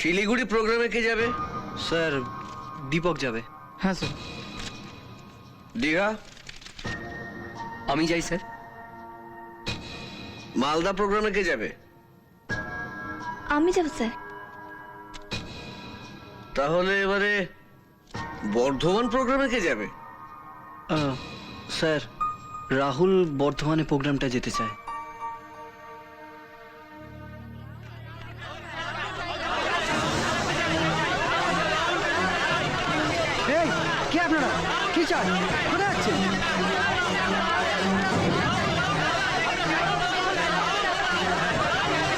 শিলিগুড়ি প্রোগ্রামে কে যাবে? স্যার দীপক যাবে। হ্যাঁ স্যার। দীঘা? আমি যাই স্যার। মালদা প্রোগ্রামে কে যাবে? আমি যাব স্যার। তাহলে এবারে বর্ধমান প্রোগ্রামে কে যাবে? স্যার রাহুল বর্ধমানে প্রোগ্রামটা যেতে চায়। এই কে আপনারা? কি চান? কোথায় যাচ্ছেন?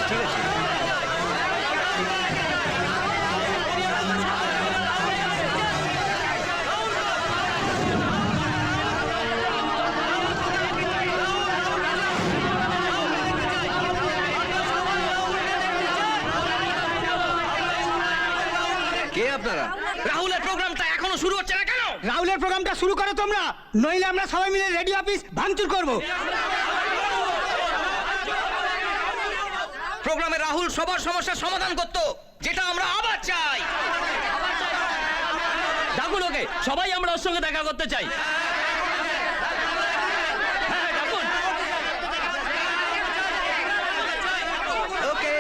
ঠিক আছে। কে আপনারা? রাহুলের প্রোগ্রামটা এখনো শুরু হচ্ছে না কেন? রাহুলের প্রোগ্রামটা শুরু করো তোমরা, নইলে আমরা সবাই মিলে রেডিও অফিস ভাঙচুর করবো। প্রোগ্রামে রাহুল সবার সমস্যার সমাধান করতো, যেটা আমরা আবার চাই। ডাকুন ওকে, সবাই আমরা ওর সঙ্গে দেখা করতে চাই। হ্যাঁ, ডাকুন। ওকে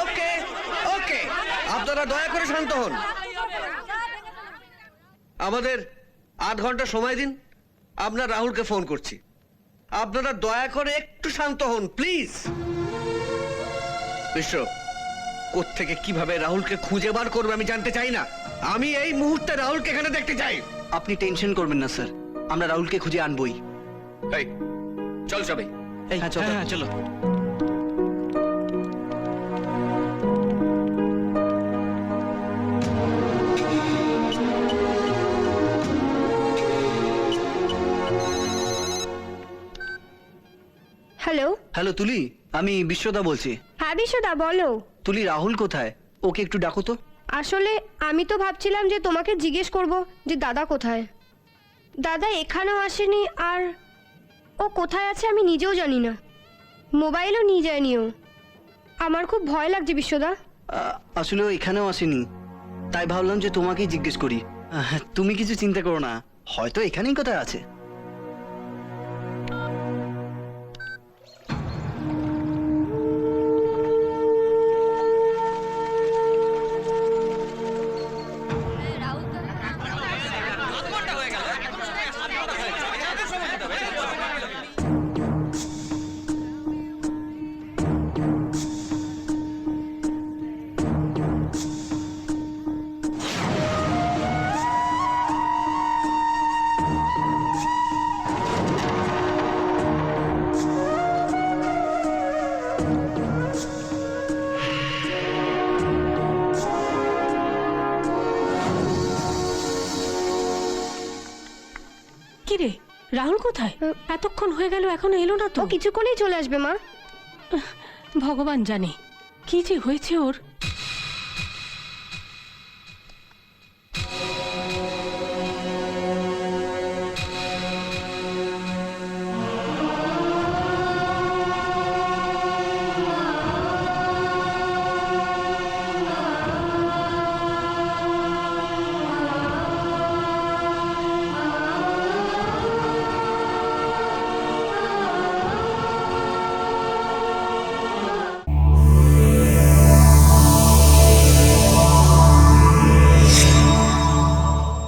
ওকে ওকে, আপনারা দয়া করে শান্ত হন। আমাদের 8 ঘন্টা সময় দিন, আমরা রাহুলকে ফোন করছি। আপনারা দয়া করে একটু শান্ত হন প্লিজ। বিশ্ব, কোত্থেকে কিভাবে রাহুলকে খুঁজে বার করবে আমি জানতে চাই না। আমি এই মুহূর্তে রাহুলকে এখানে দেখতে চাই। আপনি টেনশন করবেন না স্যার, আমরা রাহুলকে খুঁজে আনবই। এই চল সবাই। হ্যাঁ চলো। চলো। হ্যালো। হ্যালো তুলি, আমি বিশ্বদা বলছি। হ্যাঁ বিশ্বদা বলো। তুলি রাহুল কোথায়? ওকে একটু ডাকো তো। আসলে আমি তো ভাবছিলাম যে তোমাকে জিজ্ঞেস করব যে দাদা কোথায়। দাদা এখানেও আসেনি, আর ও কোথায় আছে আমি নিজেও জানি না। মোবাইলও নিয়ে যায়নিও। আমার খুব ভয় লাগছে বিশ্বদা। আসলে ও এখানেও আসেনি, তাই ভাবলাম যে তোমাকেই জিজ্ঞেস করি। তুমি কিছু চিন্তা করো না, হয়তো এখানেই কোথায় আছে। কিরে রাহুল কোথায়? এতক্ষণ হয়ে গেল এখনো এলো না তো। ও কিছুক্ষণেই চলে আসবে মা। ভগবান জানে কি যে হয়েছে ওর।